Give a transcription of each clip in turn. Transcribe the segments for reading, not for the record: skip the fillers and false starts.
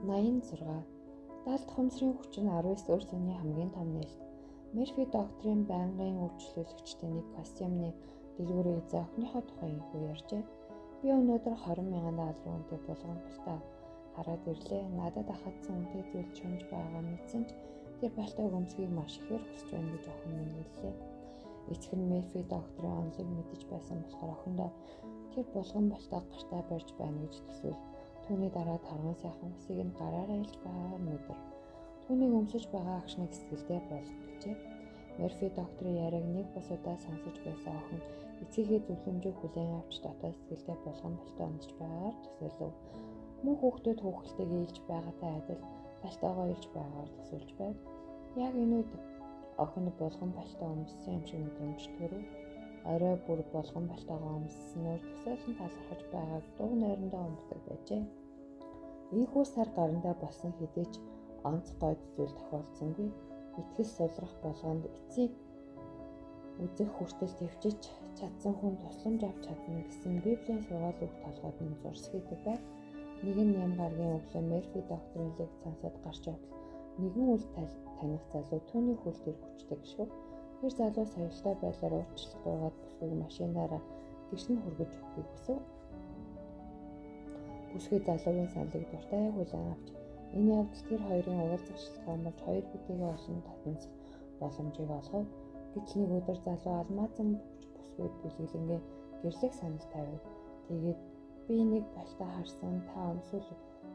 86. Даалт ухамсарын хүчин 19-р зууны хамгийн том нээлт. Мерфи докторийн байнгын үйлчлүүлэгчдийн нэг костюмны дэлгүүрийн эзэн охиныхоо тухай инхүү ярьжээ. Би өнөөдөр 20,000 долларын үнэтэй булгамжтай хараад ирлээ. Надад ахадсан үнэтэй зүйл чунж байгаа мэдсэн ч тэр балтайг өмсөхийг маш ихээр хүсэж байна гэж охин минь хэллээ. Эцэг нь Мерфи докторийн онолыг мэдэж байсан болохоор охиндоо тэр булган балтайг гартаа барьж байна гэж төсөөл. Түүний дараа тарган сайхан усыг нь гараараа илж байгаагаар мэдэр. Түүнийг өмсөж байгаа агшныг сэтгэлдээ болгожээ. Мерфи докторийн яриаг нэг бус удаа сонсож байсан охин эцгийнхээ зөвлөмжийг хүлээн авч дотоод сэтгэлдээ булган балтай өмсөж байгаагаар төсөөлөв. Мөн хүүхдүүд хүүхэлтэйгээ илж байгаатай адил балтайгоо илж байгаагаар төсөөлж байв. Яг энэ үед охин булган балтай өмссөн юм шиг мэдрэмж төрөв. Орой бүр булган балтайгаа өмссөнөөр төсөөлөн талархаж байгааг дуу нойрондоо өмсдөг байжээ. Ийхүү сар гарандаа болсон хэдий ч онц гойд зүйл тохиолдсонгүй. Итгэл сулрах болгонд эцсийг үзэх хүртэл төвчж чадсан хүн тусламж авч чадна гэсэн Библийн сургаал үг толгойд нь зурс хийдэг байв. Нэгэн ням гаргийн өглөө Мерфи докторийн лекц сонсоод гарч явбал нэгэн үл таних залуу түүний хөлд ир хүчдэг шүү. Тэр залуу соёлтой байдлаар уучлалгүйгээд бүсгийг машинаараа гэрш нь хүргэж өгөхийг хүсв. Бүсгүй залуугийн саналыг дуртай хүлээн авч энэ явдал тэр хоёрын уулзах шалтгаан болж хоёр бүтээгөө олон татамсах боломжийг олгов. Гэтэл нэг өдөр залуу алмаазан бүсгүйд бэлгэлэнгээ гэрлэх санал тавив. Тэгээд би нэг балтаа харсан, та өмсвөл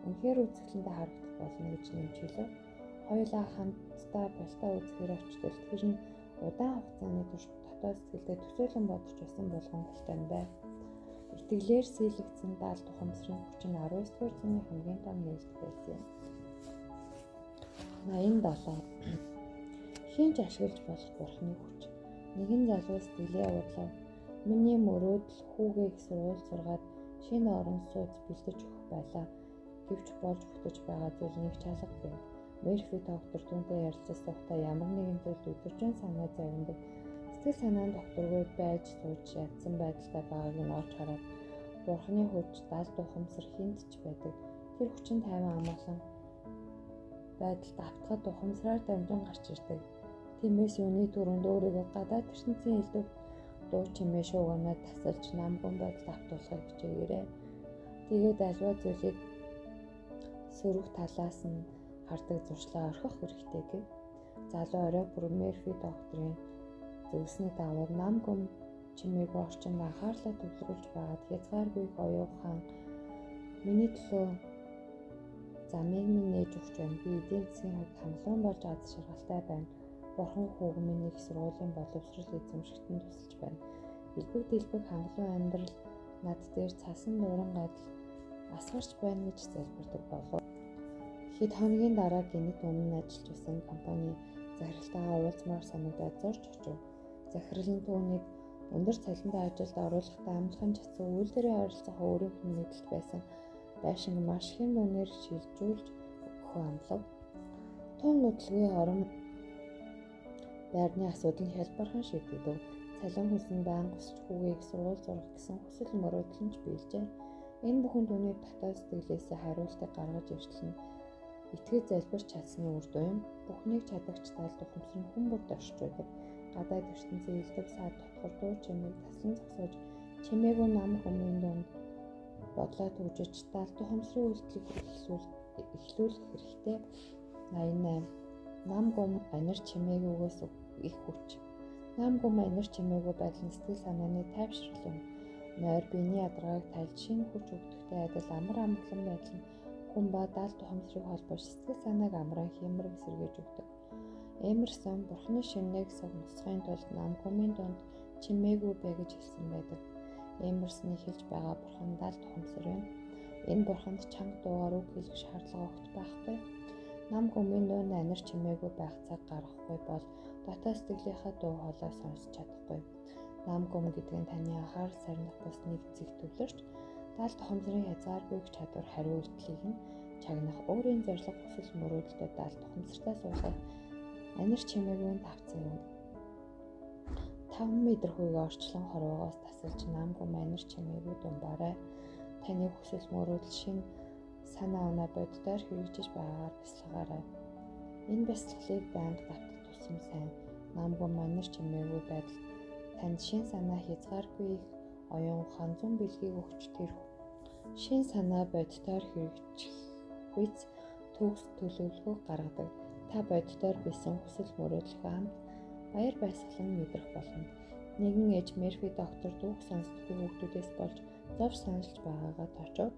үнэхээр үзэсгэлэнтэй харагдах болно гэж нэмж хэлв. Хоёулаа хамтдаа балтаа үзэхээр очтол тэр нь удаан хугацааны турш дотоод сэтгэлдээ төсөөлөн бодож байсан булган балтай байв. Итгэлээр сийлэгдсэн даалт ухамсарын хүч нь 19-р зууны хамгийн том нээлт байсан. 87. Хинч ашиглаж болох бурхны хүч. Нэгэн залуу сэтгэлээ удлав. Миний мөрөөдөл хүүгээ их сургууль сургаад шинэ орон сууц бэлдэж өгөх байлаа. Гэвч болж бүтэж байгаа зүйлийг чалга гэв. Мерфи доктор түүнтэй ярилцаж суухдаа ямар нэгэн зүйлд өдөржин санаа завиндаг. Сэтгэл санаа нь докторгүй байж сууж ядсан байдалтай байгааг нь олж хараад бурхны хүч даалт ухамсар хинт ч байдаг. Тэр хүчин тайван амгалан байдалд автахад ухамсараар дамжин гарч ирдэг. Тиймээс юуны түрүүнд өөрийгөө гадаад ертөнцийн элдв дуу чимээ шууганаад тасалж намган байдалд автуулахыг хичээгээрэй. Тэгээд альва зүйлийг сөрөг талаас нь хардаг зуршлаа орхих хэрэгтэй гэв. Залуу орой бүр Мерфи докторийн зөвлөсний дагуу нам гүм чимээгүй орчинд анхаарлаа төвлөрүүлж байгаад хязгааргүй оюухан миний төлөө замыг минь нээж өгч байна. Би эдийн засгийн хувьд хамлуун болж аз жаргалтай байна. Бурхан хүүг минь их сургуулийн боловсрол эзэмшигтэн тусалж байна. Элбэг дэлбэг хангалуун амьдрал над дээр цасан дуран гадал асгарч байна гэж залбирдаг болов. Хэд хоногийн дараа гинт өмнө ажиллаж байсан компани захиралтайгаа уулзмаар санагдаад зорж очив. Захирал нь түүнийг өндөр цалинтай ажилд оруулахдаа амлахын чацуу үйлдвэрийн ойролцоохоо өөрийнх нь мэдлэлд байсан байшинг маш хэм үнээр шилжүүлж өгөхөө амлав. Тун нудлгүй орон байрны асуудал нь хялбархан шийдэгдэв. Цалин хүсн байнга өсч хүүгийг сургууль сурах гэсэн хүсэл мөрөөдөл нь ч биелжээ. Энэ бүхэн түүний дотоод сэтгэлээсээ хариултыг гаргаж ирсэн итгэж залбирч чадсны үр дүн юм. Бүхнийг чадагч даалт ухамсар нь хүн бүрд оршиж байдаг. Гадаад ертөнцийн элдв саад дотгор дуу чимээг таслан зогсоож чимээгүй нам хүмүүний дунд бодлоо төвжиж даалт ухамсарын үйлдэлийг эхлүүлэх хэрэгтэй. 88. Нам гүм анир чимээгүйгээс их хүч. Нам гүм анир чимээгүй байдал нь сэтгэл санааны тайвшрал юм. Нойр биений ядаргааг тайлж шинэ хүч өгдөгтэй адил амар амгалан байдал нь хүн ба даалт ухамсарыг холбож сэтгэл санааг амраа хямраг сэргээж өгдөг. Эмерсон бурхны шинээг согносхын тулд нам гүмийн дунд чимээгүй бай гэж хэлсэн байдаг. Эмерсны хэлж байгаа бурхан даалт ухамсар юм. Энэ бурханд чанга дуугаар үг хэлэх шаардлага огт байхгүй. Нам гүмийн дунд анир чимээгүй байх цаг гарахгүй бол дотоод сэтгэлийнхаа дуу хоолой сонсч чадахгүй. Нам гүм гэдэг нь таны анхаарал сарних бус нэг зэг төвлөрч даалт ухамсарын хязгааргүй чадвар хариу үйлдэлийг нь чагнах өөрийн зорилго хүсэл мөрөөдөлтөд даалт ухамсартай суулгах анир чимээгүй давцсан юм. 5 метр хүйгээ орчлон хорвоогоос тасалж нам гүм анир чимээгүй думбаарай. Таны хүсэл мөрөөдөл шин санаа оноо боддоор хэрэгжиж байгаагаар бясалгаарай. Энэ бясалгалыг байнга давтах тусам сайн намгүй манер чимээгүй байдал танд шин санаа хязгааргүй их оюун ухаан зүүн бэлгийг өгч тэр шин санаа боддоор хэрэгжих үйц төгс төлөвлөгөө гаргадаг. Та боддоор бисэн хүсэл мөрөөдлөхөө хамт баяр баясгалан мэдрэх болно. Нэгэн ээж Мерфи доктор дүүх сонсдгүй хүүхдүүдээс болж зовж саналж байгаагаа тоочов.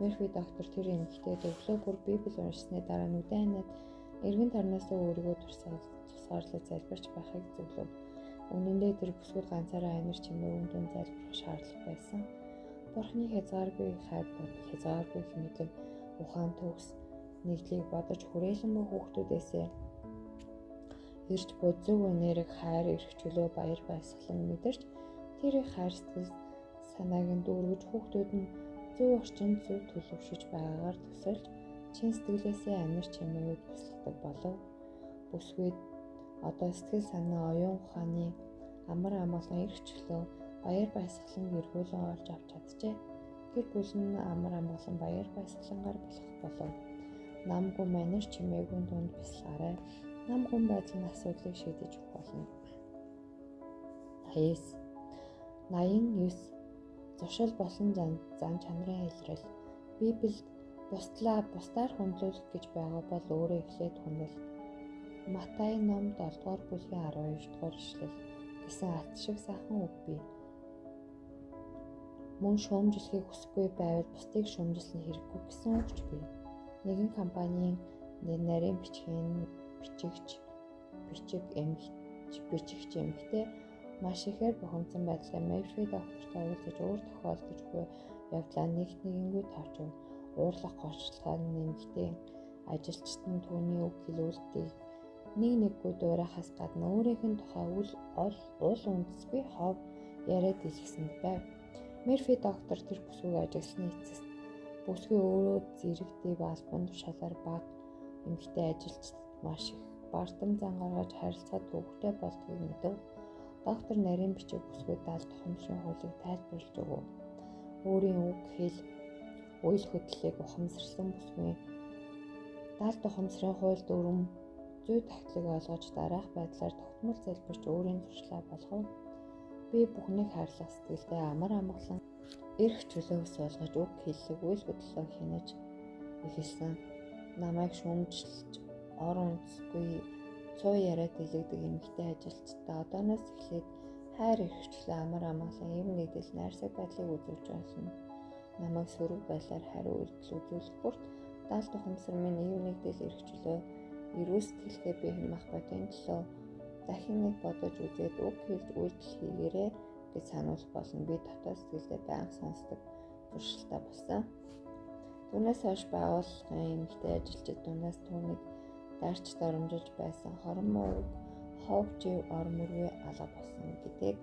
Мерфи доктор тэр эмэгтэйд өглөө бүр Библийг уншсны дараа нүдэн ханаад эргэн тарнаасаа өөрийгөө тусгаарлаж залбирч байхыг зөвлөв. Үнэн дээр тэр бүсгүйд ганцаараа амир чимээ үндэн залбирах шаардлага байсан. Бурхны хязгааргүй хайр бодол, хязгааргүй мэдлэг, ухаан төгс нэгдлийг бодож хүрээлэн буй хүүхдүүдээсээ ирж буй зөв энерги, хайр, эрх чөлөө, баяр баясгалан мэдэрч тэр их хайр сэтгэл санааг нь дүүргэж хүүхдүүд нь зөв орчинд зөв төлөвшөж байгаагаар төсөлж чин сэтгэлээсээ амир чимээгүй бясалгадаг болов. Бүсгүйд одоо сэтгэл санаа, оюун ухааны амар амгалан эрх чөлөө, баяр баясгалан эргүүлэн олж авч чаджээ. Гэр бүл нь амар амгалан баяр баясгалангаар болох болов. Намгүй манер чимээгүй дунд бясалгаарай. Намгүй байдлын асуудлыг шийдэж өгөх болно. 89 зуршил болон зан чанарын илрэл. Библиэд бусдаар хүндлүүлэх гэж байгаа бол өөрөө эхлээд хүндэл. Матай ном 7 дугаар бүлгийн 12 дугаар ишлэл гэсэн алт шиг сайхан үг бий. Мөн шүүмжлэхийг хүсэхгүй байвал бусдыг шүүмжилсэн хэрэггүй гэсэн үгч бий. Нэгэн компанийн нарийн бичигч эмэгтэй маш ихээр бухимдсан байдлаар Мерфи доктортой уулзаж өөр тохиолдож буй явдлаа нэгэнгүй тоочов. Уурлах голчлогын нэмэгтэй ажилчид нь түүний үг хэлүүлтийг нэггүй дуурайхаас гадна өөрийнх нь тухай уул үндэсгүй хов яриад илгэсэнд байв. Мерфи доктор тэр бүсгүй ажигласны эцэст бүсгүй өөрөө зэрэгтэй албан тушаалаар бага эмэгтэй ажилчид маш их бардам зан гаргаж харилцаад төвөгтэй болдгийг мэдв. Доктор нарийн бичиг бүсгүй даалт ухамсарын хуулийг тайлбарлаж өгөв. Өөрийн үг хэл үйл хөдлөлийг ухамсарлан бүсгүй даалт ухамсарын хууль дүрм зүй тогтлыг олгож дараах байдлаар тогтмол залбирч өөрийн туршлаа болгов. Би бүхнийг хайрлах сэтгэлдээ амар амгалан эрх чөлөөс олгож үг хэллэг үйл хөдлөлөө хянаж эхэлсэн. Намайг шүүмжилж ор үндэсгүй цуу яриад дэлгдэг эмэгтэй ажилчдаа одооноос эхлээд хайр эрхчлээ амар амгалан эв нэгдэл найрсаг байдлыг үзүүлж болно. Намайг сөрөг байдлаар хариу үйлдэл үзүүлэх бүрт даалт ухамсар минь эв нэгдэл эрхчлөө эрүү сэтгэлгээ би хэмэх бодын төлөө дахин нэг бодож үзээд үг хэлж үйлдэл хийгээрэй гэж сануулах болно. Би дотоод сэтгэлдээ байнга сонсдог туршилтаа болсон. Түүнээс хойш байгууллагын эмэгтэй ажилчид дундаас түүнийг дарч доромжилж байсан хормоо ховжив ор мөрвээ алга болсон гэдэг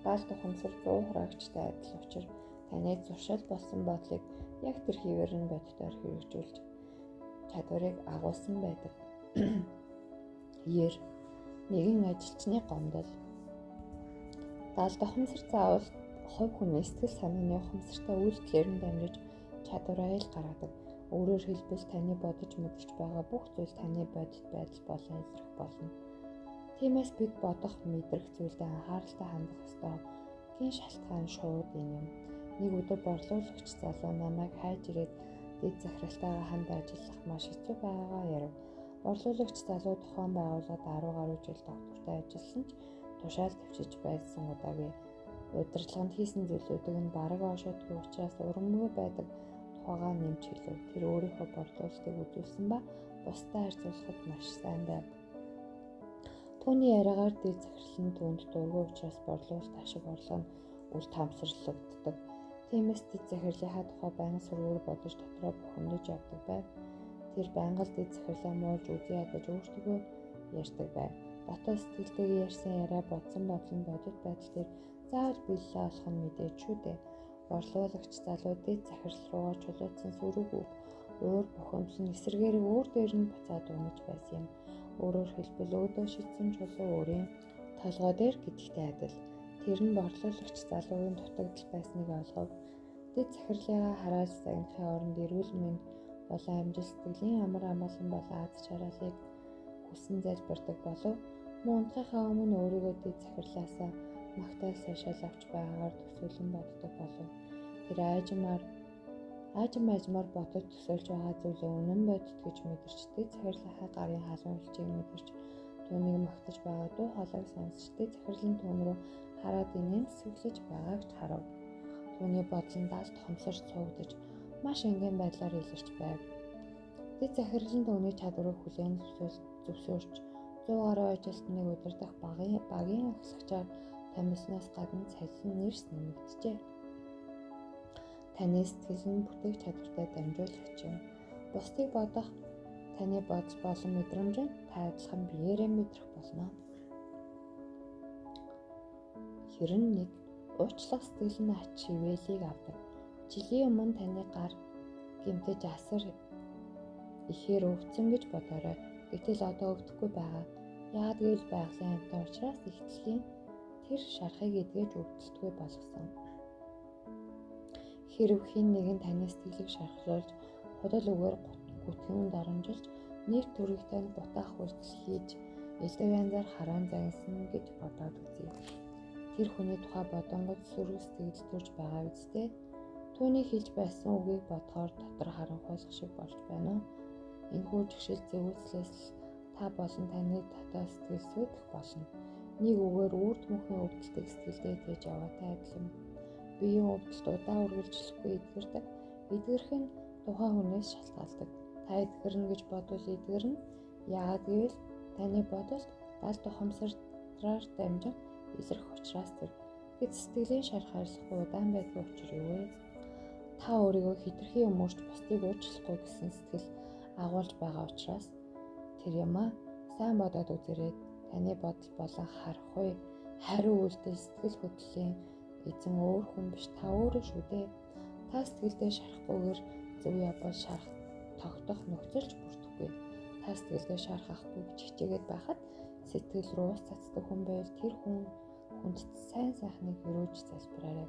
даалт ухамсар дуу хураагчтай адил учир таны зуршил болсон бодлыг яг тэр хിവэр нь боддоор хэрэгжүүлж чадварыг агуулсан байдаг. Нэгэн ажилчны гомдол. Даалт ухамсар заавал хувь хүний сэтгэл санааны ухамсартай үйлдэлээр нь дамжиж чадвараа ил гаргадаг. Өөрөөр хэлбэл таны бодож мэдэрч байгаа бүх зүйл таны бодит байдал болон илрэх болно. Тиймээс бид бодох, мэдрэх зүйлдээ анхааралтай хандах ёстой. Гин шалтгаан шууд энэ юм. Нэг өдөр борлуулагч залуу намайг хайж ирээд дэд захиралтайгаа хамт ажиллах маш хэцүү байгаагаа ярив. Борлуулагч залуу тухайн байгууллагад 10 гаруй жил доктортой ажилласан ч тушаал төвчж байсан удаагүй. Удирдлаганд хийсэн зүйлүүдийг нь бараг оошоодгүй учраас урамгүй байдаг тухайгаа нэмж хэлв. Тэр өөрийнхөө борлуулалтыг үзүүлсэн ба бусдаа харьцуулахад маш сайн байв. Түүний яриагаар дэд захирал нь түүнд дургүй учраас борлуулалт ашиг орлого нь үл таамсарлагддаг. Тиймээс дэд захирлынхаа тухай байнга сургуур бодож дотроо бухимдаж явдаг байв. Тэр байнга л дэд захирлаа муулж үзий ядаж өөртөө ярьдаг байв. Дотоод сэтгэлтэйгээ ярьсан яриа бодсон бодлон бодит байдал дээр заавал биелэлээ олох нь мэдээж шүү дээ. Борлуулагч залуу дэд захирал руугаа чулуутсан сөрөг үг, уур бухимдал эсэргээрээ өөр дээр нь буцаад унаж байсан юм. Өөрөөр хэлбэл өөдөө шидсэн чулуу өөрийн толгой дээр гэдэгтэй адил. Тэр нь борлуулагч залуугийн дутагдал байсныг олгов. Дэд захирлыгаа харааж загнахын оронд эрүүл мэнд болон амжилт сэтгэлийн амар амгалан болон аз жаргалыг хүссэн залбирдаг болов мөн унтахынхаа өмнө өөрийгөө дэд захирлаасаа магтаал сайшаал авч байгаагаар төсөөлөн боддог болов тэр аажмаар бодож төсөөлж байгаа зүйлээ үнэн бодит гэж мэдэрч дэд захирлынхаа гарын халуун элчийг мэдэрч түүнийг магтаж байгаа дуу хоолойг сонсч дэд захирлын түүн рүү хараад инээн сэвлэж байгааг харав. Түүний бодол нь даалт хомсорч цуугдаж маш энгийн байдлаар илэрч байв. Дэд захирлын түүний чадварыг хүлээн зөвшөөрч 100 гаруй ажилтныг удирдах багийн ахлагчаар тамилснаас гадна цалин нэрс нэмэгджээ. Таны сэтгэл нь бүтээх чадвартай дамжуулагч юм. Бусдыг бодох таны бодол болон мэдрэмж нь та адилхан биеэрээ мэдрэх болно. Хэрэн нэг уучлах сэтгэл нь ач хивээлийг авдаг. Жилийн өмнө таны гар гэмтэж асар ихээр өвдсөн гэж бодоорой. Гэтэл одоо өвдөхгүй байгаа. Яагад гэвэл байгалийн амтан учраас ихтлэгийн тэр шарахыг эдгэж өвдөлтгүй болгосон. Хэрв хэн нэгэн таны сэтгэлийг шархлуулж худал үгээр гүтгэн дарамжилж нэр төрхтэй бутаах үйлдэл хийж элдв янзаар хараан загнасан гэж бодоод үзье. Тэр хүний тухай бодонгод сөрөг сэтгэл төрж байгаа үстэй. Түүний хэлж байсан үгийг бодохоор дотор харанхуйлах шиг болж байна уу? Энэхүү жигшил зөвүүлслээс та болон таны дотоод сэтгэл сүйдэх болно. Нэг үгээр үрд мөнхийн өвдөлтийг сэтгэлдээ тээж яваатай адил юм. Биеийн өвдөлт удаа үргэлжлэхгүй эдгэрдэг. Эдгэрх нь тухайн хүнээс шалтгаалдаг. Та эдгэрнэ гэж бодвол эдгэрнэ. Яагад гэвэл таны бодолд даалт ухамсараар дамжин илэрх учраас тэр. Гэт сэтгэлийн шархаарлахгүй удаан байдгийн учир юу вэ? Та өөрийгөө хэтэрхий өмөрч бусдыг уучлахгүй гэсэн сэтгэл агуулж байгаа учраас тэр юмаа сайн бодоод үзээрэй. Таны бодол болон харахгүй хариу үйлдэл сэтгэл хөдлөлийн эзэн өөр хүн биш та өөрөө шүү дээ. Та сэтгэлдээ шарахгүйгээр зөв явбал шарах тогтох нөхцөлж бүрдэхгүй. Та сэтгэлдээ шарахахгүй гэж хичээгээд байхад сэтгэл рүү ус цацдаг хүн байвал тэр хүнд сайн сайхныг өрөөж залбираарай.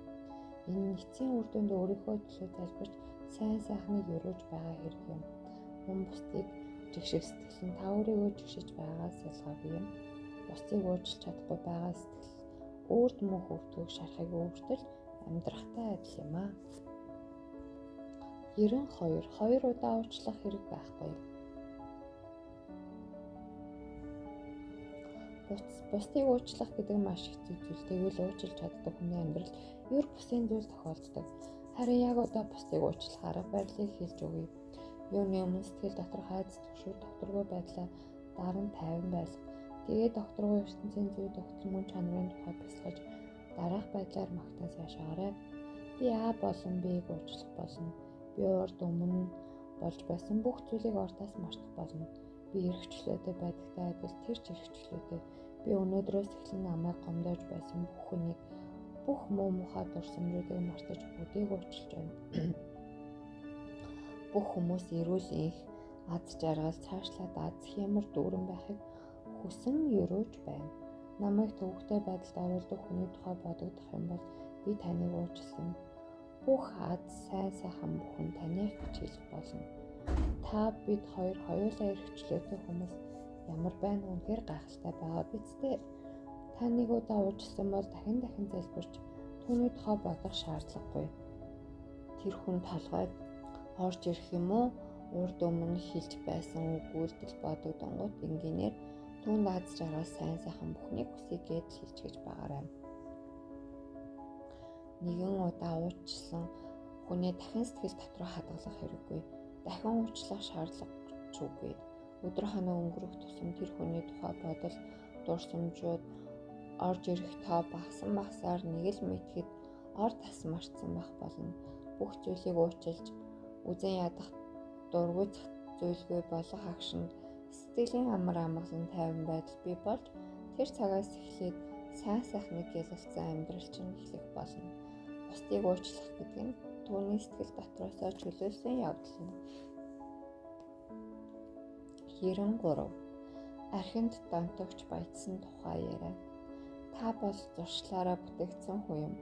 Энэ эцсийн үр дүнд өөрийнхөө төлөө залбирч сайн сайхныг өрөөж байгаа хэрэг юм. Хүн бусдыг жигших сэтгэл нь та өөрийгөө жигшиж байгаагаас ялгаагүй юм. Бусдыг уучлах чадахгүй байгаа сэтгэл өөрт мөн хөвтгөх шарахыг өөртөл амьдрахтай адил юм аа. 92 2 удаа уучлах хэрэг байхгүй. Бусдыг уучлах гэдэг маш хэцүү зүйл. Тэгвэл уучлах чаддаг хүний амьдралд ер бусын зүйл тохиолддог. Харин яг одоо бусдыг уучлах арга барилыг хэлж өгье. Юуны өмнө сэтгэл дотор хайц төвшүү докторгүй байдлаа даран тайван байлга. Тэгээд докторгүй ертөнцийн зүй доктор мөн чанарын тухай бясалгаж дараах байдлаар магтан сайшаарай. Би А болон Б-г уучлах болно. Би урд өмнө болж байсан бүх зүйлийг ортоос мартах болно. Би эрхчлөөтэй байдагтай адил тэр ч эрхчлөөтэй. Би өнөөдрөөс эхлэн намайг гомдоож байсан бүх хүнийг бүх муу мухай дурсамжуудыг мартаж бүгдийг уучлж байна. Бүх хүмүүс эрүүл их аз жаргал цаашлаад аз хямар дүүрэн байхыг хүсэн өрөөж байна. Намайг төвөгтэй байдалд оруулдаг хүний тухай бодогдох юм бол би таныг уучлсан. Бүх аз сайн сайхан бүхэн таних гэж хэлэх болно. Та бид хоёр хоёулаа эрхчлөөтэй хүмүүс ямар байна үнэхээр гайхалтай байгаа биз дээ. Та нэг удаа уучлсан бол дахин залбирч түүний тухай бодох шаардлагагүй. Тэр хүн толгойд орж ирэх юм уу? Урд өмнө хэлж байсан үг үйлдэл бодогдонгууд энгийнээр түүнд аз жаргал сайн сайхан бүхнийг хүсье гэж хэлж байгаарай. Нэгэн удаа уучлсан хүнээ дахин сэтгэл дотроо хадгалах хэрэггүй. Дахин уучлах шаардлагагүй. Өдөр хоног өнгөрөх тусам тэр хүний тухай бодол дурсамжууд орж ирэх тоо багасаар нэг л мэтгэд ор тас марцсан байх болно. Бүх зүйлийг уучлж үзэн ядах дургуйцах зүйлгүй болох агшинд сэтгэлийн амар амгалан тайван байдал бий болж тэр цагаас эхлээд сайн сайхныг гялалцсан амьдрал чинь эхлэх болно. Бусдыг уучлах гэдэг нь түүний сэтгэл дотроосоо чөлөөлсөн явдал юм. 93 архинд донтогч баяжсан тухай яриа. Та бол зуршлаараа бүтээгдсэн хүн юм.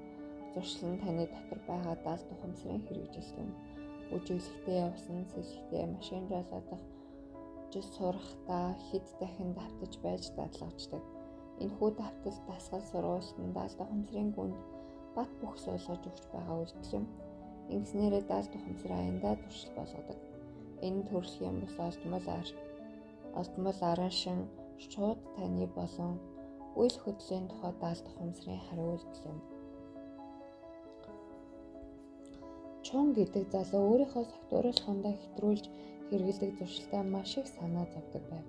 зуршил нь таны дотор байгаа даал тухамсрын хэрэгжилт юм. Бүжиглэхдээ явсан сэлэхдээ машин жолоодох жис сурахдаа хэд дахин давтаж байж дадлагддаг. Энэхүү давтал дасгал сургуультанд даал тухамсрын гүнд бат бөх суулгаж өгч байгаа үйлдэл юм. Ингэснээрээ даал тухамсар аяндаа туршил болгодог. Энэ төрөлхийн бус олдмол арын шин шууд таны болон үйл хөдлөлийн тухай даал тухамсрын хариу үйлдэл юм. Чон гэдэг залуу өөрийнхөө согтууруулахундаа хэтрүүлж хэрэгэлдэг зуршилтай маш их санаа зовдөг байв.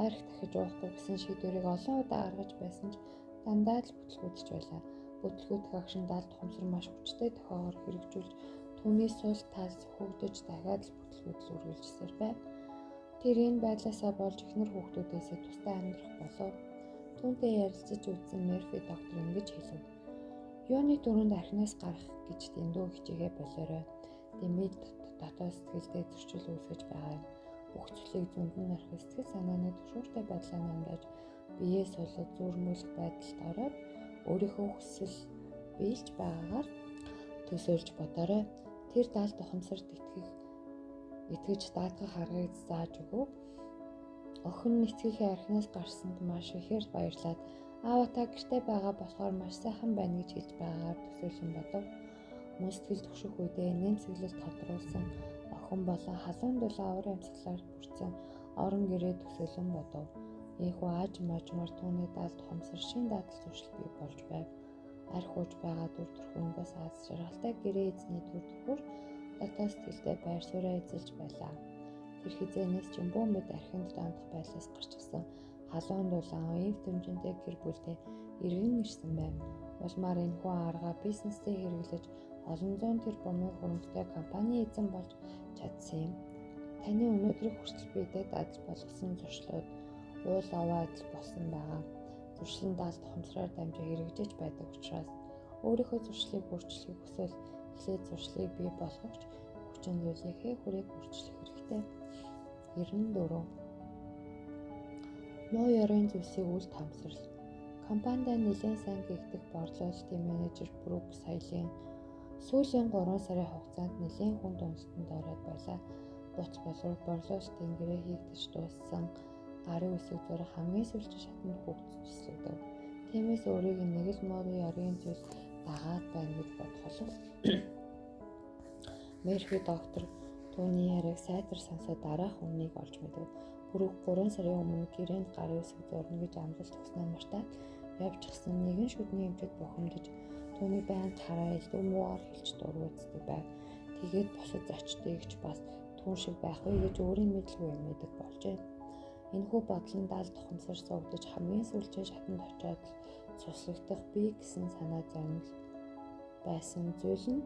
Арх дахиж уухгүй гэсэн шийдвэрийг олон удаа гаргаж байсан ч дандаа л бүтлгүүдч байлаа. Бүтлгүүдх агшин даал тухамсар маш хүчтэй тохиогоор хэрэгжүүлж түүний сул тал хөгдөж дахиад л бүтлгүүдл үргэлжилсээр байв. Тэр энэ байдлаасаа болж эхнэр хүүхдүүдээсээ тусдаа амьдрах болов. Түүнтэй ярилцаж үзсэн Мерфи доктор ингэж хэлв. Юуны дөрөнд архинаас гарах гэж дэндүү хичээгээ болоорой. Дэмий дотоод сэтгэлдээ зөрчил үүсгэж байгаа юм. Бүх зүйлийг зөндөр нарах сэтгэл санааны түшүүртэй байдлаа намдаж биеэ сулж зүрмүүлэх байдалд ороод өөрийнхөө хүсэл биелж байгаагаар төсөөлж бодоорой. Тэр даал тухамсарт итгэж даатгах аргыг зааж өгөв. Охин нэцгийнхээ архинаас гарсанд маш ихээр баярлаад аава та гэртээ байгаа болохоор маш сайхан байна гэж хэлж байгаагаар төсөөлөн бодов. Мөн сэтгэл төвшөх үедээ нэмсэглэл тодруулсан охин болон халуун дулаан уур амьсгалаар бүрдсэн орон гэрээ төсөөлөн бодов. Ийхүү ааж мажмар түүний даал тухамсар шин дадал зуршил бий болж байв. Арх ууж байгаа дүр төрхөөс аз жаргалтай гэрээ эзний дүр төрхөөр дотоод сэтгэлдээ байр сууриа эзэлж байлаа. Тэр хизээнээс ч бүү мэд архинд дондох байдлаас гарч гисэн халуун дулаан ив тэмжинтэй гэр бүлдээ иргэн ирсэн байв. Улмаар энэхүү арга бизнестэй хэрэглэж олон зуун тэрбумын хөрөнгөтэй компани эзэн болж чадсан юм. Таны өнөөдрийг хүртэл биедээ дадал болгосон зуршлууд уул аваад болсон байгаа. Зуршлын даал тухамсараар дамжиж хэрэгжиж байдаг учраас өөрийнхөө зуршлыг өөрчлөхийг хүсвэл эхлээд зуршлыг бий болгохч хүчин зүйлийнхээ хүрээг өөрчлөх хэрэгтэй. 94. Муу ёрын зүйлсийг үл таамсрал. Компанидаа нэлээд сайн гэгдэх борлуулалтын менежер Брук соёлын сүүлийн 3 сарын хугацаанд нэлээд хүнд уналтанд ороод байлаа. Буц боловч борлуулалтын гэрээ хийгдэж дууссан гарын үсэг зураг хамгийн сүүлчийн шатанд хөгжүүлсэн. Тиймээс өөрийг нэг л муу ёрын зүйл дагаад байна гэж бодголоо. Мерфи доктор түүний яриаг сайтар сонсоод дараах өмнгийг олж мэдэв. Брук 3 сарын өмнө гэрээнд гарын үсэг зурна гэж амлалт өгснөө мартаад явж гисэн нэгэн шүдний эмчэд бухимдаж түүний байнг хараа илүү муугаар хэлж дургуутдаг байв. Тэгээд босод зочдыгч бас түн шиг байх вэ гэж өөрийн мэдлгүй юм мэддэг болжээ. Энэхүү бодлон даал тухамсар сувдаж хамгийн сүүлчийн шатанд очиод цуслагдах бий гэсэн санаа завнаж байсан зүйл нь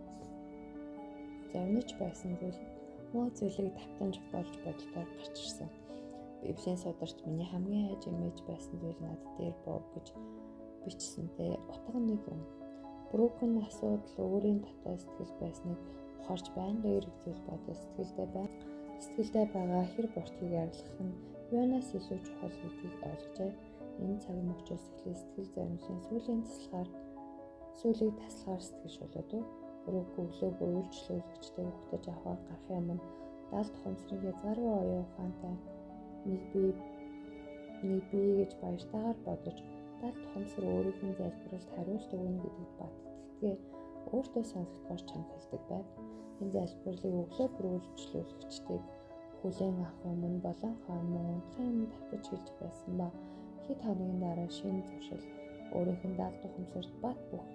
муу зүйлийг давтамж болж бодолтой гарч ирсэн. Библийн сударт миний хамгийн хайж имэж байсан зүйл над дээр бов гэж бичсэнтэй утга нэг юм. Брукын асуудал өөрийн дотоод сэтгэл байсныг ухаарч байнга эргэжүүл бодож сэтгэлдээ байгаа хэр буртгийг арилгах нь юунаас илүү чухал гэдгийг ойлгожээ. Энэ цаг мөчөөс эхлээ сэтгэл заримлын сүүлийг таслахаар сэтгэл шулуудаг. Брук өглөө бүр үйлчлүүлэгчтэй өгтөж авахар гарахын өмнө даал тухамсрын хязгааргүй оюун ухаантай нэг бий гэж баяртайгаар бодож даал тухамсар өөрийнх нь залбиралд хариулт өгнө гэдэгт баттгтгээ өөртөө сонсогдохоор чангалдаг байв. Энэ залбирлыг өглөө бүр үйлчлүүлэгчдийг хүлээн авах өмнө болон хойно унтахын өмнө давтаж хэлж байсан ба хэд хоногийн дараа шинэ зуршил өөрийнх нь даал тухамсарт бат бөх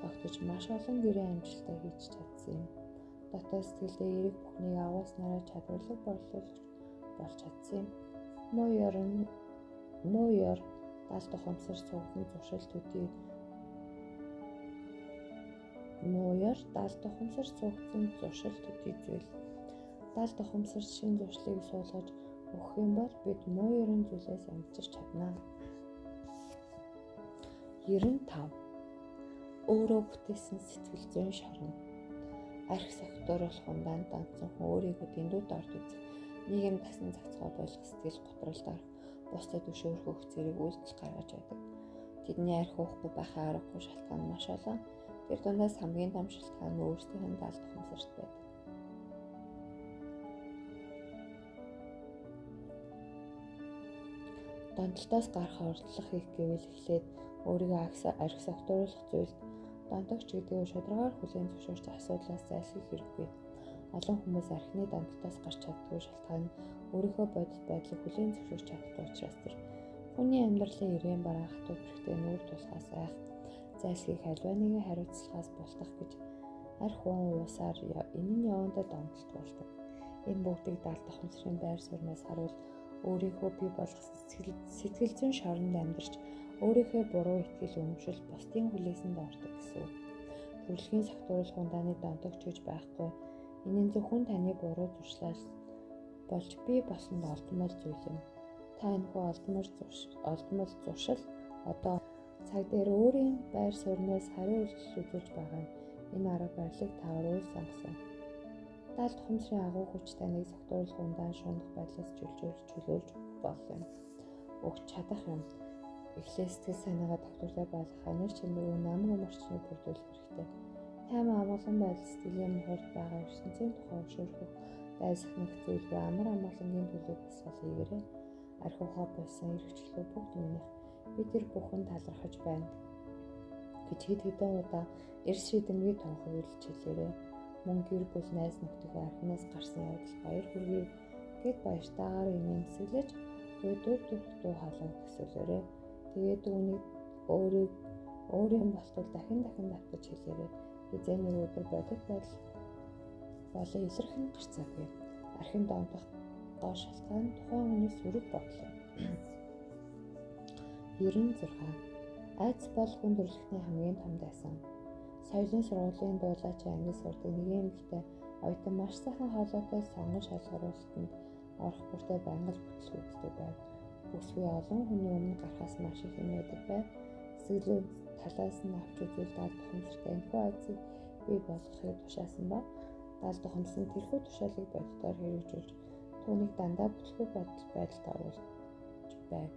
тогтож маш олон гэрээ амжилттай хийж чадсан юм. Дотоод сэтгэлдээ эрэг бүхнийг агуулснараа чадварлаг борлуулагч болж чадсан юм. Муу ёр даал тухамсар сувган зуршил төдий зүйл. Даал тухамсар шинэ зуршлыг суулгаж өгөх юм бол бид муу ёрын зүйлээс амжилж чадна. 95. Өөрөө бүтээсэн сэтгэл зүйн шорон. Арх согтууруулах хундаанд дандсан хүн өөрийгөө дэндүү дорд үзэх, нийгэм тасан цацгаа болгох сэтгэл готролд орох, бусдад өшөөрөх зэрэг үйлдэл гаргаж байдаг. Тэдний арх уухгүй байхаа аргагүй шалтгаан маш олон. Тэр дундаас хамгийн том шалтгаан нь өөрсдийнх нь даалт ухамсарт байдаг. Донтолтоос гарах ордлого хийх гэвэл эхлээд өөрийгөө архи согтууруулах зүйлд донтогч гэдгийг шударгаар хүлээн зөвшөөрч асуудлаас зайлсхийх хэрэггүй. Олон хүмүүс архины донтолтоос гарч чаддгүй шалтгаан нь өөрийнхөө бодит байдлыг хүлээн зөвшөөрч чадахгүй учраас тэр. Хүний амьдралын ирээн бараа хатуу бэрхтээ нүүр тулахаас айх, зайлсхийх альва нэгэн хариуцлагаас бултах гэж арх хүн уусаар энэ нь явандаа донтолт болдог. Энэ бүгдийг даалт ухамсарын байр сууриас харуул өөрийнхөө бий болгох сэтгэл зүйн шоронд амьдарч өөрийнхөө буруу итгэл үнэмшил бусдын хүлээсэнд ордог гэсэн үг. Төрөлхийн согтууруулах ундааны донтогч гэж байхгүй. Энэ нь зөвхөн таны буруу зуршлаас болж бий болсонд олдмол зүйл юм. Та энэхүү олдмол зуршил одоо цаг дээр өөрийн байр сууриас хариу үйлдэл үзүүлж байгаа нь энэ арга барилыг та өөрөө сонгосон. Даалт ухамсарын агуу хүч таныг согтууруулах ундаан шунах байдлаас чөлөөлж болох юм. Өгч чадах юм. Эхлээ сэтгэл санаагаа тогтвортой байлгах анир чимээгүй намгүй орчныг бүрдүүлэх хэрэгтэй. Тайван амгалан байдал сэтгэлийн мухарт байгаа ертөнцийн тухай өшөөрөх дайсахнах зүйлгүй амар амгалангийн төлөв бас бол хийгээрэй. Архи ухаа болсон эрхчлөө бүгд минийх. Би тэр бүхэн талархаж байна гэж хэд хэдэн удаа эрс шийдэмгий тунхаг үйлч хэлээрэй. Мөн гэр бүл найз нөхдийнхөө архинаас гарсан явдал баяр хүргэе гэд баяртайгаар эмээнсэглэж өдөр дуу хоолой төсөөлөөрэй. Тэгээд үүнийг өөрийн болтол дахин давтаж хэлээрэй. Хизээ нэг өдөр бодит байдал болон илэрхэн гарцаагүй. Архин дондох гоо шалтгаан тухайн хүний сөрөг бодол юм. 96. Айдас бол хүн төрөлхтний хамгийн том дайсан. Соёлын сургуулийн дуулаачийн ангид сурдаг нэгэн эмэгтэй оюутан маш сайхан хоолойтой сонгон шалгаруулалтанд орох бүртээ байнга л бүтлгүүдтэй байв. Бүсгүй олон хүний өмнө гарахаас маш их нэмэдэг байв. Сэтгэлээ талаас нь авч үзвэл даалт ухамсартай энэхүү айдсыг бий болгохыг тушаасан ба даалт ухамсар нь тэрхүү тушаалыг боддоор хэрэгжүүлж түүнийг дандаа бүтлгүй байдалд оруулж байв.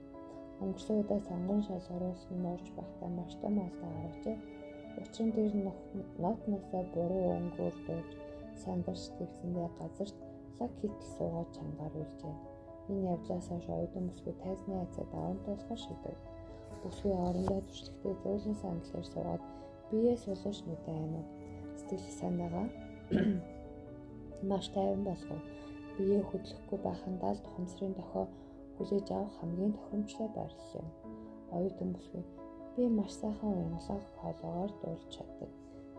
Өнгөрсөн удаа сонгон шалгаруулалт нь орж байхдаа маш том алдаа гаргажээ. Учир нь тэр нотносоо буруу өнгөөр дуулж сандарч твсэндээ газарт лаг хитл суугаад чангаар үйлжээ. Энэ явдлаас хойш оюутан бүсгүй тайзны айцаа даван туулахар шийдэв. Бүсгүй орондоо туршлагатай зөөлөн сандлаар суугаад биеэ сулууш мэдээ аймаг сэтгэл санаагаа маш тайван болгов. Биеэ хөдлөхгүй байхын даалт ухамсарын дохио хүлээж авах хамгийн тохиромжтой байрлал юм. Оюутан бүсгүй би маш сайхан уянгалах хоолоогоор дуулж чаддаг.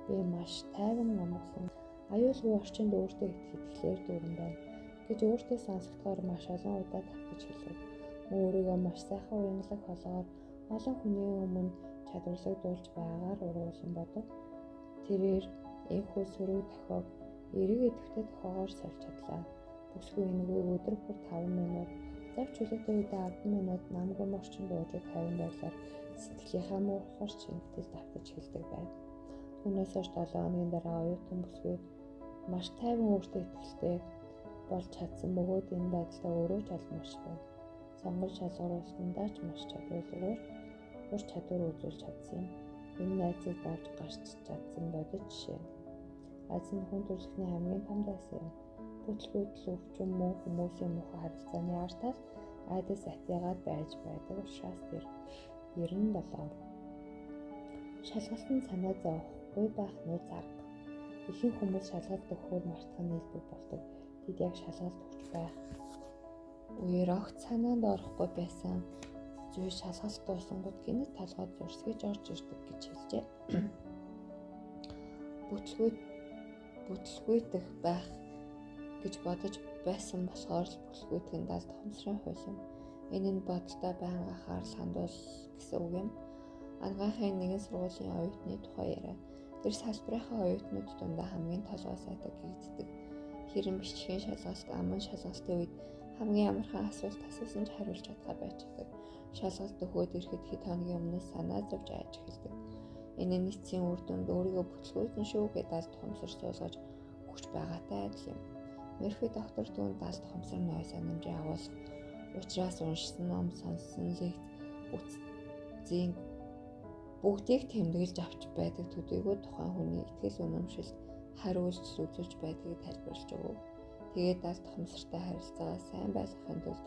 Би маш тайван амгалан аюулгүй орчинд өөртөө итгэлээр дүүрэн байна гэж өөртөө сонсогдохоор маш олон удаа давтаж хэлв. Өөрийгөө маш сайхан уянгалах хоолоогоор олон хүний өмнө чадварлаг дуулж байгаагаар уруулан бодов. Тэрээр энэхүү сөрөг дохиог эрэг идэвхтэй дохиогоор сольж чадлаа. Бүсгүй энэгүй өдөр бүр 5 минут завч хүлээтэй үедээ 10 минут намгүй орчинд дуужид 50 байдлаар сэтгэлийнхаа муухай шингэтэл давтаж хэлдэг байв. Түүнээс хойш 7 хоногийн дараа оюутан бүсгүй маш тайван өөртөө итгэлтэй болж чадсан бөгөөд энэ байдлаа өөрөө ч алмарч байв. Сонгон шалгаруулалтандаа ч маш чадварлагаар ур чадвар үзүүлж чадсан юм. Энэ найзыг давж гарч чадсан бодит жишээ. Айдас нь хүн төрөлхтний хамгийн том дайсан юм. Бүтлгүйд л өвчин мөн хүмүүсийн муухай харилцааны артаас айдас атиагаад байж байдаг учраас тэр 97. Шалгалтанд санаа зовхгүй байх нууц арга. Ихэнх хүмүүс шалгалт өгөхөөр мартах нь илбэг болдог. Тэд яг шалгалт өгч байх үеэр огт санаанд орохгүй байсан зүйл шалгалт дуусангууд гинэт толгойд зурсгийж орж ирдэг гэж хэлжээ. Бүтлгүйдэх байх гэж бодож байсан болохоор л бүтлгүйдэх нь даалт ухамсарын хууль юм. Энэ нь бодолтой байнга анхаарал хандуул гэсэн үг юм. Ангаахын нэгэн сургуулийн оюутны тухай яриа. Тэр салбарынхаа оюутнууд дундаа хамгийн толгой сайтай гэгддэг. Хэрэн бичгийн шалгалт, аман шалгалтын үед хамгийн амархан асуулт асуусан ч хариулж чадхаа байждаг. Шалгалт өгөөд ирэхэд хэд хоногийн өмнөөс санаа зовж айж эхэлдэг. Энэ нийцийн үр дүнд өөрийгөө бүтлгүйдэн шүү гэдээ даалт ухамсар суулгаж өгч байгаатай адил юм. Мерфи доктор түүнд даалт ухамсар ной санамжийн агуулга учраас уншсан ном, сонссон лекц, бүгдийг тэмдэглэж авч байдаг төдийгүй тухайн хүний итгэл үнэмшилд хариулж үзүүлж байдгийг тайлбарлаж өгөв. Тэгээд даалт ухамсартай харилцаагаа сайн байлгахын тулд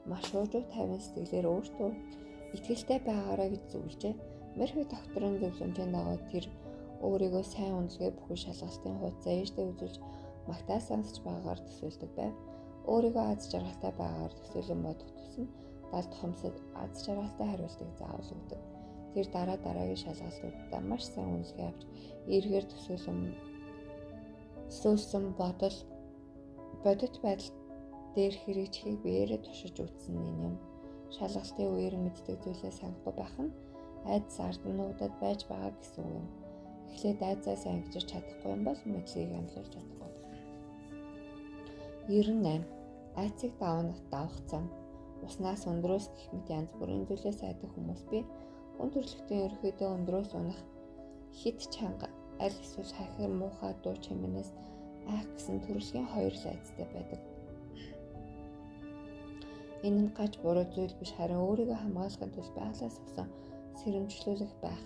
маш уужуу тайван сэтгэлээр өөртөө итгэлтэй байгаарай гэж зөвлөжээ. Мерфи докторын зөвлөмжийн дагуу тэр өөрийгөө сайн үнэлгээ бүхэн шалгалтын хуудасаа ээжтэй үзүүлж магтаа сонсож байгаагаар төсөөлдөг байв. Өөрийгөө аз жаргалтай байгаагаар төсөөлөн бодох тусам даалт ухамсарт аз жаргалтай хариултыг заавал өгдөг. Тэр дараагийн шалгалтуудаа маш сайн үнэлгээ авч эргээр төсөөлсөн бодит байдал дээр хэрэгжихийг биеэрээ тушиж үзсэн юм. Шалгалтын үеэр мэддэг зүйлээ санахгүй байх нь айдас арднуудад байж байгаа гэсэн үг юм. Эхлээд айдсаас ангижиж чадахгүй юм бол мэдлэгийг амлуулж чадахгүй. 98. Айцыг давах зам. Уснаас өндрөөс гэх мэт янз бүрийн зүйлээс айдаг хүмүүс бий. Хүн төрөлхтөн ерөөхдөө өндрөөс унах, хит чанга, аль эсвэл хахир муухай дуу чимээнээс айх гэсэн төрөлхийн хоёр л айцтай байдаг. Энэ нь гаж буруу зүйл биш, харин өөрийгөө хамгаалахын тулд байгалаас авсан сэрэмжлүүлэх байх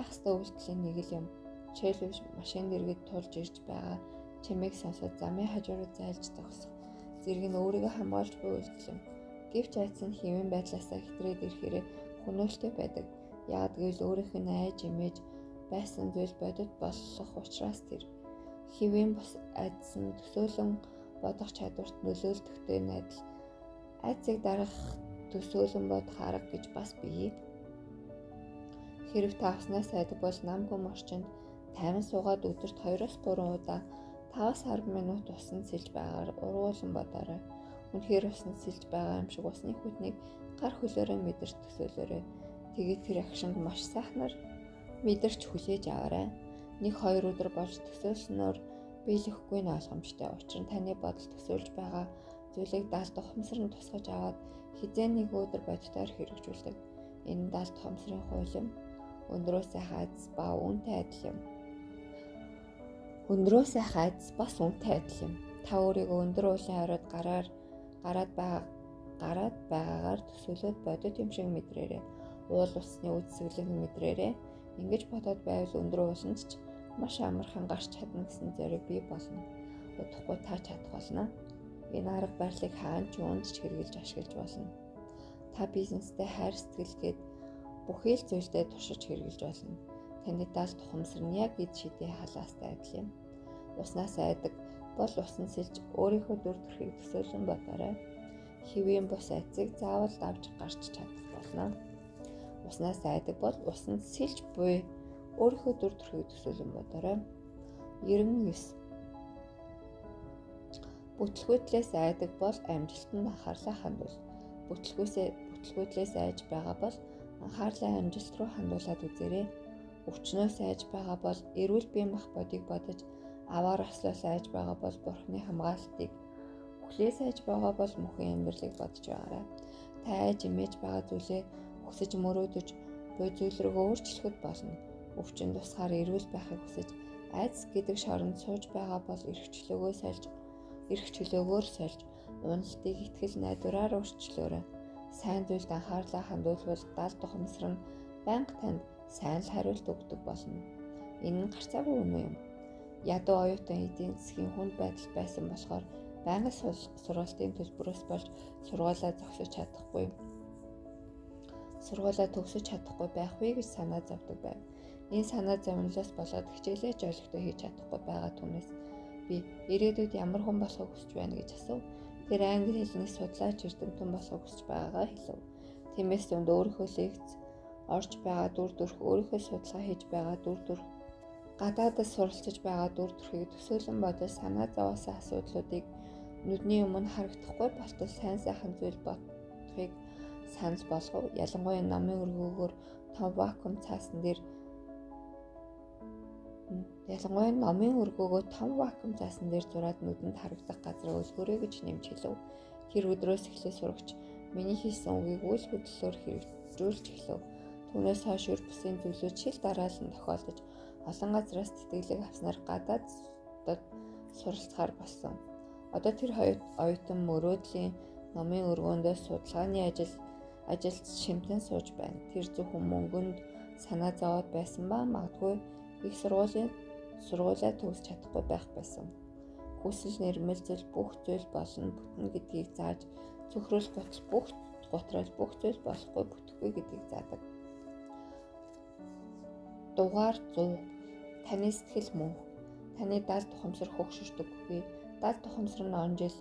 ёстой үйлдэлийн нэг л юм. Жишээлбэл машин дэргэд тулж ирж байгаа чимээг сонсоод замын хажуураа зайлж зогсох зэрэг нь өөрийгөө хамгаалж буй үйлдэл юм. Гэвч айц нь хэвэн байдлаасаа хэтрээд ирэхээр хөнөөлтэй байдаг. Яг гэвэл өөрийнх нь айж имэж байсан зүйл бодит болох учраас тэр хэвэн бус айдас нь төсөөлөн бодох чадварт нөлөөлдөгтэй найдал. Айцыг дарах төсөөлөн бодох арга гэж бас бий. Хэрв та уснаас айдаг бол нам хүм орчинд тайван суугаад өдөрт 2-3 удаа 5-10 минут усан сэлж байгаагаар ургуулсан бодоорой. Үнэхээр усан сэлж байгаа юм шиг усны хүтнийг гар хөлөөрөө мэдэрч төсөөлөөрэй. Тэгээд тэр агшинг маш сайхнаар мэдэрч хүлээж аваарай. 1-2 өдөр болж төсөөлснөөр биелэхгүй нь ойлгомжтой. Учир нь таны бодол төсөөлж байгаа зүйлийг даалт ухамсар нь тусгаж аваад хизээ нэг өдөр бодитоор хэрэгжүүлдэг. Энэ даалт ухамсарын хуулим өндрөөсөө хайц ба үнэтэй адил юм. Өндрөөсөө хайц бас үнэтэй адил юм. Та өөрийгөө өндөр уулын хараад гараад байгаагаар төсөөлөд бодит юм шиг мэдрээрэй. Уул усны үдсгэлэг мэдрээрэй. Ингэж бодоод байвал өндөр ууланд ч маш амархан гарч чадна гэсэн зориг бий болно. Удахгүй та чадах болно. Энэ арга барилыг хаан ч юунд ч хэрэгжилж ашиглаж болно. Та бизнестэй хайр сэтгэлгээд бүхий л зүйлдээ туршиж хэрэгжилж болно. Таны даалт ухамсар нь яг эд шидийн халаастай адил юм. Уснаас айдаг бол усан сэлж өөрийнхөө дүр төрхийг төсөөлөн бодоорой. Хэвийн бус айцыг заавал давж гарч чадах болно. Уснаас айдаг бол усанд сэлж буй өөрийнхөө дүр төрхийг төсөөлөн бодоорой. 99. Бүтлгүүтлээс айдаг бол амжилтанд анхаарлаа хандуул. Бүтлгүүтлээс айж байгаа бол анхаарлаа амжилт руу хандуулад үзээрэй. Өвчнөөс айж байгаа бол эрүүл бие махбодыг бодож, аваар ослоос айж байгаа бол бурхны хамгаалтыг, хүлээс айж байгаа бол мөнхийн амьдралыг бодож байгаарай. Та айж имэж байгаа зүйлээ хүсэж мөрөөдөж, буй зүйл рүү өөрчлөхөд болно. Өвчин тусгаар эрүүл байхыг хүсэж, айдас гэдэг шоронд сууж байгаа бол эрх чөлөөгөөр сольж, уналтыг итгэл найдвараар өөрчлөөрэй. Сайн зүйлд анхаарлаа хандуулбал даалт ухамсар нь байнга танд сайн л хариулт өгдөг болно. Энэ нь гарцаагүй үнэн юм. Ядуу оюутан эдийн засгийн хүнд байдал байсан болохоор байнгын сургалтын төлбөрөөс болж сургуулаа төгсөж чадахгүй байх вэ гэж санаа зовдөг байв. Энэ санаа зовнилоос болоод хичээлээ жолигтой хийж чадахгүй байгаа түнээс би ирээдүйд ямар хүн болохыг хүсэж байна гэж асуув. Тэр англи хэлний судлаач эрдэмтэн болохыг хүсэж байгаагаа хэлв. Тиймээс түнд өөрийнхөө лекц орж байгаа дүр төрх, өөрийнхөө судалгаа хийж байгаа дүр төрх, гадаадд суралцж байгаа дүр төрхийг төсөөлөн бодож санаа зовоосон асуудлуудыг нүдний өмнө харагдахгүй болтол сайн сайхан зүйл бодохыг санал болгов. Ялангуяа номын өргөөгөөр том вакуум цаасан дээр зураад нүдэнд харагдах газраа өлгөөрэй гэж нэмж хэлв. Тэр өдрөөс эхлээ сурагч миний хэлсэн үгийг үйл хөдлөлөөр хэрэгжүүлж эхлэв. Түүнээс хойш өр бусын зүйлүүд шил дараалан тохиолдож олон газраас тэтгэлэг авснаар гадаадд суралцахаар болсон. Одоо тэр оюутан мөрөөдлийн номын өргөөндөө судалгааны ажилд шимтэн сууж байна. Тэр зөвхөн мөнгөнд санаа зовоод байсан ба магадгүй их сургуулиа төгсөж чадахгүй байх байсан. Хүсэл нэрмэлзэл бүх зүйл болно бүтнэ гэдгийг зааж цөхрөл гутрал бүх зүйл болохгүй бүтэхгүй гэдгийг заадаг. Дугаар 100. Таны сэтгэл мөн. Таны дал тухамсар хөгшөрдөггүй. Дал тухамсар нь он жил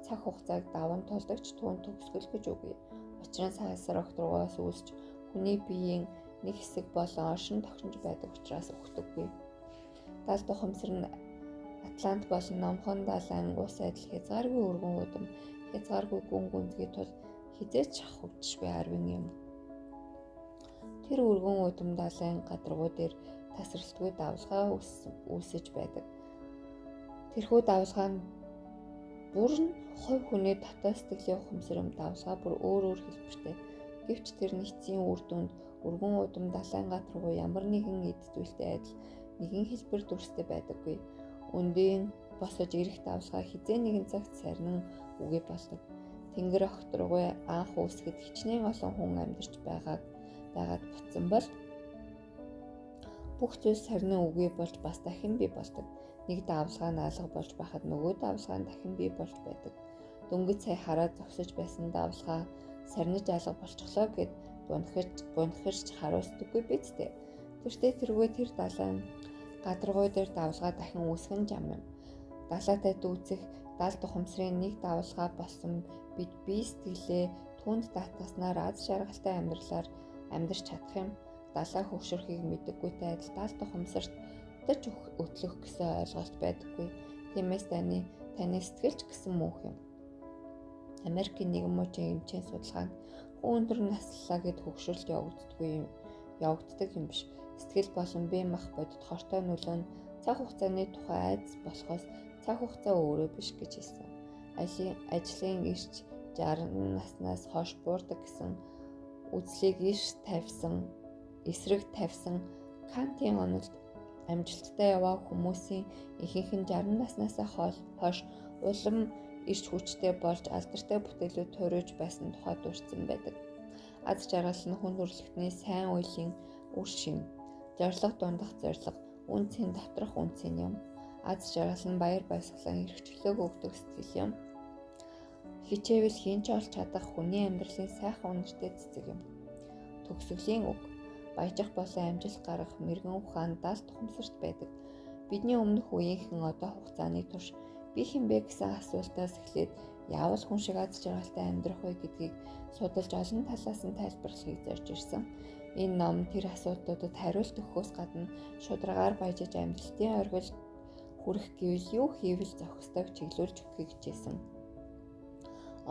цаг хугацааг даван тулдагч түүн төгсгөл гэж үгүй. Учир нь саясар огтруугаас үүсч хүний биеийн нэг хэсэг болон оршин тогтнож байдаг учраас өгдөггүй. Дал тухамсар нь Атлант болон Номхон далайн ус адил хязгааргүй өргөн удам, хязгааргүй гүн гүнзгий тул хизээч шахагдшгүй арвин юм. Тэр өргөн удам далайн гадаргуу дээр тасралтгүй давлгаа үүсэж байдаг. Тэрхүү давлгаа нь бүр нь хувь хүний дотоод сэтгэлийн ухамсарм давлгаа бүр өөр хэлбэртэй. Гэвч тэр нэгцийн үр дүнд өргөн удам далайн гадаргуу ямар нэгэн эд зүйлтэй адил нэгэн хэлбэр дүрстэй байдаггүй. Үндийн босож ирэх давлгаа хизээ нэгэн цагт сарнин үгүй болдог. Тэнгэр огтруугүй анх үүсгэд хичнээн олон хүн амьдарч байгаад бутсан бол бүх зүйл сарнин үгүй болж бас дахин бий болдог. Нэг давлгаа нь алга болж байхад нөгөө давлгаа нь дахин бий болж байдаг. Дөнгөж сая хараад зогсож байсан давлгаа сарниж алга болчихлоо гэд гунхирч харуулдаггүй биз дээ. Тэртээ тэргүй тэр далайн гадаргуу дээр давлгаа дахин үүсгэн зам юм. Далаатай дүүцэх дал тухамсрын нэг давлгаа болсон бид бие сэтгэлээ түнд татгаснаар аз жаргалтай амьдралаар амьдарч чадах юм. Далаа хөгшөрхийг мэдэггүйтэй адил дал тухамсарт өтлөх гэсэн ойлголт байдаггүй. Тиймээс таны сэтгэлч гэсэн мөнх юм. Америкийн нэгэн мужийн эмчийн судалгаанд хүн өндөр насллаа гэд хөгшрөлт явагддаг юм биш. Сэтгэл болон бие мах бодит хортой нөлөө нь цаг хугацааны тухай айдас болохоос цаг хугацаа өөрөө биш гэж хэлсэн. Ажлын ирч 60 наснаас хойш буурдаг гэсэн үзлийг эсрэг тавьсан Кантийн онолд амжилттай яваа хүмүүсийн ихэнх нь 60 наснаас хойш улам ирч хүчтэй болж алдартай бүтээлүүд туурж байсан тухай дурдсан байдаг. Аз жаргал нь хүн төрөлхтний сайн үеийн үр шим. Зорилго дундах зорилго, үнцийн доторх үнцийн юм. Аз жаргал нь баяр баясгалан эрхчлөөг өгдөг сэтгэл юм. Хичээвэл хийн ч олж чадах хүний амьдралын сайхан үнэртэй цэцэг юм. Төгсгөлийн үг. Баяжих болон амжилт гаргах мэрэгэн ухаан дал тухамсарт байдаг. Бидний өмнөх үеийнхэн одоо хугацааны турш би хинбэ гэсэн асуултаас эхлээд яавал хүн шиг аз жаргалтай амьдрах вэ гэдгийг судалж олон талаас нь тайлбарлахыг зорж ирсэн. Энэ ном тэр асуултуудад хариулт өгөхөөс гадна шударгаар баяжиж амжилтын оргил хүрэх гэвэл юу хийвэл зохистойг чиглүүлж өгөхийг хичээсэн.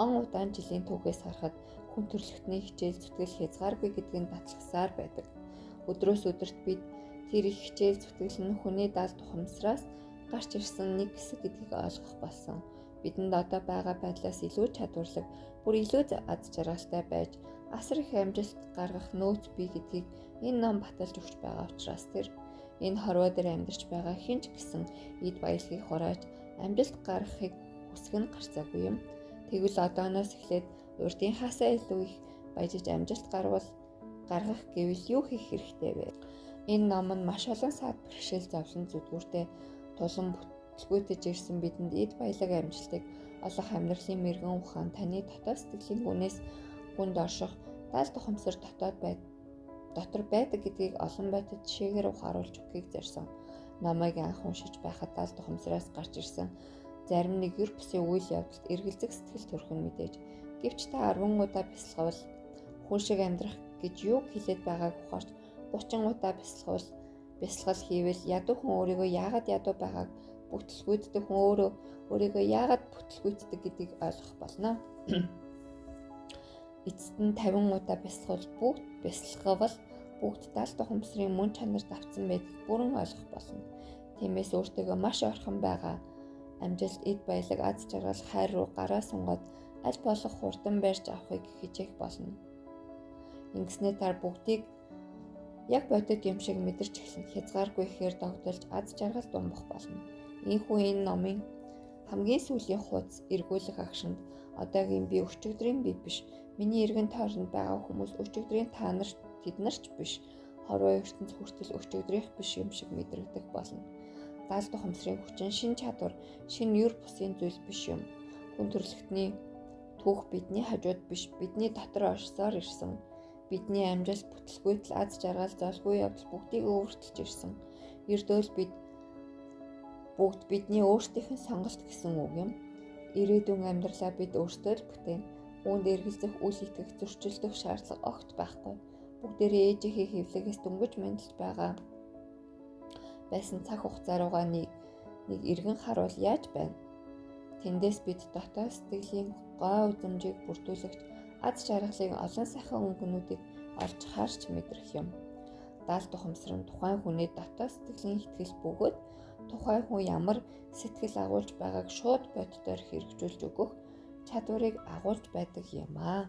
Он удаан жилийн түүхээс харахад хүн төрөлхтний хичээл зүтгэл хязгааргүй гэдгийг баталгасаар байдаг. Өдрөөс өдөрт бид тэр их хичээл зүтгэл нь хүний дал тухамсараас гарч ирсэн нэг хэсэг гэдгийг ойлгох болсон. Бидэнд одоо байгаа байдлаас илүү чадварлаг, бүр илүү аз жаргалтай байж асар их амжилт гаргах нөөц бий гэдгийг энэ ном баталж өгч байгаа учраас тэр энэ хорвоо дээр амьдарч байгаа хэн ч гэсэн эд баялагийг хурааж амжилт гаргахыг хүсэх нь гарцаагүй юм. Тэгвэл одооноос эхлээд урдынхаасаа илүү их баяжиж амжилт гаргах гэвэл юу хийх хэрэгтэй вэ? Энэ ном нь маш олон саад бэрхшээл зовлон зүдгүүртэй тулан бүтлгүүтэж ирсэн бидэнд эд баялаг амжилтыг олох амьдралын мэрэгэн ухаан таны дотоод сэтгэлийн гүнээс хүнд орших дал тухамсар дотор байдаг гэдгийг олон байдлаар жишээгээр ухааруулж өгөхийг зорьсон. Номыг анх уншиж байхад дал тухамсараас гарч ирсэн зарим нэг ер бусын үйл явдалд эргэлзэх сэтгэл төрөх нь мэдээж. Гэвч та 10 удаа бясалгавал хүн шиг амьдрах гэж юу хэлээд байгааг ухаарч 30 удаа бясалгал хийвэл ядуу хүн өөрийгөө яагаад ядуу байгааг бүтлгүүддэг хүн өөрийгөө яагаад бүтлгүүддэг гэдгийг ойлгох болно. Эцэст нь 50 удаа бясалгавал бүгд дал тухамсрын мөн чанарт давтсан байдгийг бүрэн ойлгох болно. Тиймээс өөртөөгөө маш ойрхон байгаа амжилт, эд баялаг, аз жаргал, хайр руу гараа сунгаад аль болох хурдан барьж авахыг хичээх болно. Ингэснээр та бүгдийг яг бодит юм шиг мэдэрч эхлэн хязгааргүй ихээр догдолж аз жаргал думбах болно. Ийхүү энэ номын хамгийн сүүлийн хуудас эргүүлэх агшинд одоогийн би өчигдрийн би биш, миний эргэн тойронд байгаа хүмүүс өчигдрийн тэд нар ч биш, хорвоо ертөнц хүртэл өчигдрийнх биш юм шиг мэдрэгдэх болно. Даалт ухамсарын хүчин, шин чадвар, шин юр бусын зүйл биш юм. Хүн төрөлхтний түүх бидний хажууд биш, бидний дотор оршсоор ирсэн. Бидний амжилт, бүтэлгүйтэл аз жаргал, золгүй явдал бүгдийг өөрчилж ирсэн. Ердөөл бид бүгд бидний өөрсдийнхэн сонголт гэсэн үг юм. Ирээдүйн амьдралаа бид өөрсдөө л бүтээн. Үүнд эргэлзэх, үл итгэх, зөрчилдөх шаардлага огт байхгүй. Бүгдээрээ ээжийнхээ хэвлэгээс дөнгөж мэдлж байгаа байсан цаг хугацаа руугаа нэг эргэн харуул яаж байна? Тэндээс бид дотоод сэтгэлийн гой үзмжийг бүрдүүлэгч аз жаргалын олон сайхан өнгөнүүдийг олж харж мэдрэх юм. Даалт ухамсар нь тухайн хүний дотоод сэтгэлийн итгэл бөгөөд тухайн хүн ямар сэтгэл агуулж байгааг шууд боддоор хэрэгжүүлж өгөх чадварыг агуулж байдаг юм аа.